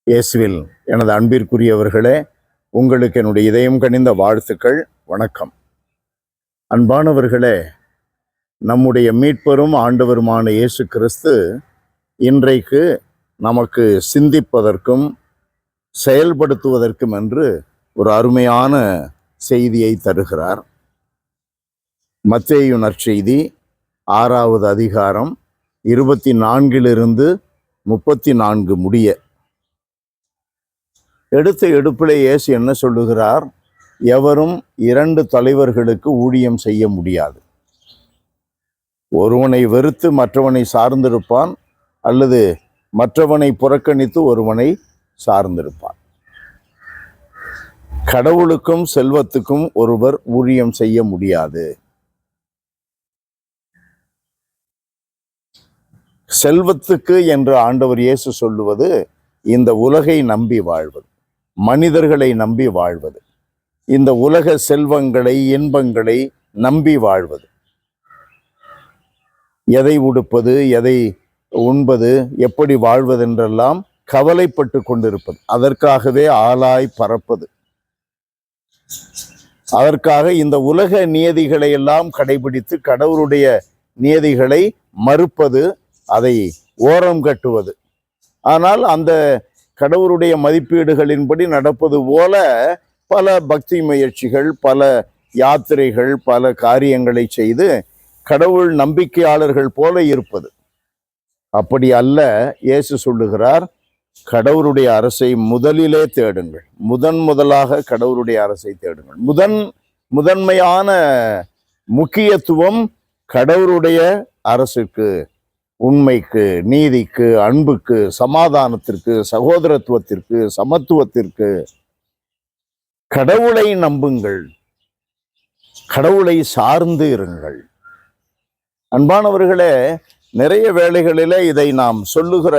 இயேசுவில் எனது அன்பிற்குரியவர்களே, உங்களுக்கு என்னுடைய இதயம் கனிந்த வாழ்த்துக்கள். வணக்கம். அன்பானவர்களே, நம்முடைய மீட்பரும் ஆண்டவருமான இயேசு கிறிஸ்து இன்றைக்கு நமக்கு சிந்திப்பதற்கும் செயல்படுத்துவதற்கும் என்று ஒரு அருமையான செய்தியை தருகிறார். மத்தேயு நற்செய்தி 6வது அதிகாரம் 24 34 முடிய எடுத்த எடுப்பிலே இயேசு என்ன சொல்லுகிறார்? எவரும் 2 தலைவர்களுக்கு ஊழியம் செய்ய முடியாது. ஒருவனை வெறுத்து மற்றவனை சார்ந்திருப்பான், அல்லது மற்றவனை புறக்கணித்து ஒருவனை சார்ந்திருப்பான். கடவுளுக்கும் செல்வத்துக்கும் ஒருவர் ஊழியம் செய்ய முடியாது. செல்வத்துக்கு என்று ஆண்டவர் இயேசு சொல்லுவது இந்த உலகை நம்பி வாழ்வது, மனிதர்களை நம்பி வாழ்வது, இந்த உலக செல்வங்களை இன்பங்களை நம்பி வாழ்வது, எதை உடுப்பது, எதை உண்பது, எப்படி வாழ்வதென்றெல்லாம் கவலைப்பட்டு கொண்டிருப்பது, அதற்காகவே ஆளாய் பறப்பது, அதற்காக இந்த உலக நியதிகளை எல்லாம் கடைபிடித்து கடவுளுடைய நியதிகளை மறுப்பது, அதை ஓரம் கட்டுவது. ஆனால் அந்த கடவுளுடைய மதிப்பீடுகளின்படி நடப்பது போல பல பக்தி முயற்சிகள், பல யாத்திரைகள், பல காரியங்களை செய்து கடவுள் நம்பிக்கையாளர்கள் போல இருப்பது. அப்படி அல்ல. இயேசு சொல்லுகிறார், கடவுளுடைய அரசை முதலிலே தேடுங்கள். முதலாக கடவுளுடைய அரசை தேடுங்கள். முதன்மையான முக்கியத்துவம் கடவுளுடைய அரசுக்கு, உண்மைக்கு, நீதிக்கு, அன்புக்கு, சமாதானத்திற்கு, சகோதரத்துவத்திற்கு, சமத்துவத்திற்கு. கடவுளை நம்புங்கள், கடவுளை சார்ந்து இருங்கள். அன்பானவர்களே, நிறைய வேளைகளிலே இதை நாம் சொல்லுகிற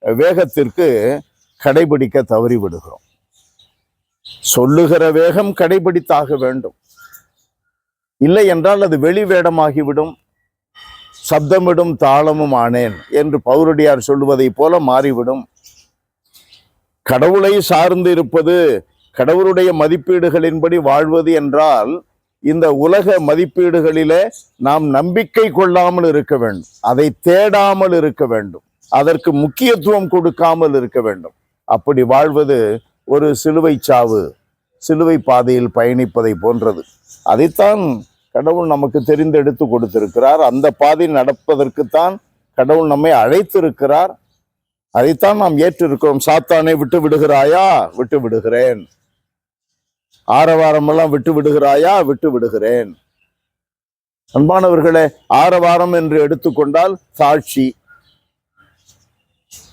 வேகத்திற்கு கடைபிடிக்க தவறிவிடுகிறோம். சொல்லுகிற வேகம் கடைபிடித்தாக வேண்டும். இல்லை என்றால் அது வெளி வேடமாகிவிடும். சப்தமிடும் தாளமும் ஆனேன் என்று பவுலடியார் சொல்லுவதை போல மாறிவிடும். கடவுளை சார்ந்து இருப்பது, கடவுளுடைய மதிப்பீடுகளின்படி வாழ்வது என்றால் இந்த உலக மதிப்பீடுகளிலே நாம் நம்பிக்கை கொள்ளாமல் இருக்க வேண்டும், அதை தேடாமல் இருக்க வேண்டும், அதற்கு முக்கியத்துவம் கொடுக்காமல் இருக்க வேண்டும். அப்படி வாழ்வது ஒரு சிலுவை சாவு, சிலுவை பாதையில் பயணிப்பதை போன்றது. அதைத்தான் கடவுள் நமக்கு தெரிந்தெடுத்து கொடுத்திருக்கிறார். அந்த பாதை நடப்பதற்குத்தான் கடவுள் நம்மை அழைத்திருக்கிறார். அதைத்தான் நாம் ஏற்றிருக்கிறோம். சாத்தானை விட்டு விடுகிறாயா? விட்டு விடுகிறேன். ஆரவாரம் எல்லாம் விட்டு விடுகிறாயா? விட்டு விடுகிறேன். அன்பானவர்களே, ஆரவாரம் என்று எடுத்துக்கொண்டால்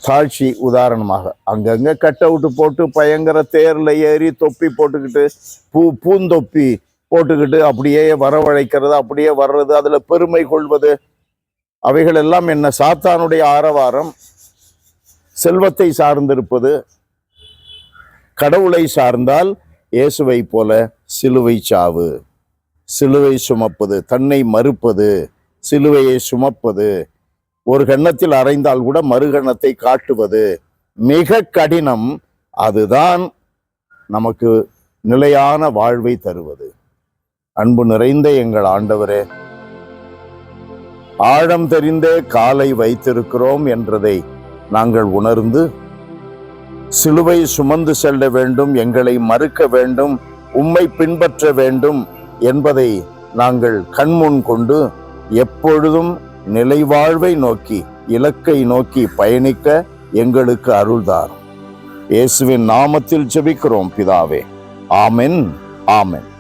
சாட்சி உதாரணமாக அங்கங்க கட் அவுட் போட்டு பயங்கர தேர்ல ஏறி தொப்பி போட்டுக்கிட்டு பூந்தொப்பி போட்டுக்கிட்டு அப்படியே வரவழைக்கிறது, அப்படியே வர்றது, அதுல பெருமை கொள்வது, அவைகள் எல்லாம் என்ன? சாத்தானுடைய ஆரவாரம். செல்வத்தை சார்ந்திருப்பது. கடவுளை சார்ந்தால் இயேசுவை போல சிலுவை சாவு, சிலுவை சுமப்பது, தன்னை மறுப்பது, சிலுவையை சுமப்பது, ஒரு கன்னத்தில் அறைந்தால் கூட மறுகணத்தை காட்டுவது மிக கடினம். அதுதான் நமக்கு நிலையான வாழ்வை தருவது. அன்பு நிறைந்த எங்கள் ஆண்டவரே, ஆழம் தெரிந்தே காலை வைத்திருக்கிறோம் என்றதை நாங்கள் உணர்ந்து சிலுவை சுமந்து செல்ல வேண்டும், எங்களை மறுக்க வேண்டும், உம்மை பின்பற்ற வேண்டும் என்பதை நாங்கள் கண்முன் கொண்டு எப்பொழுதும் நிலைவாழ்வை நோக்கி, இலக்கை நோக்கி பயணிக்க எங்களுக்கு அருள்தார். இயேசுவின் நாமத்தில் ஜெபிக்கிறோம் பிதாவே. ஆமென், ஆமென்.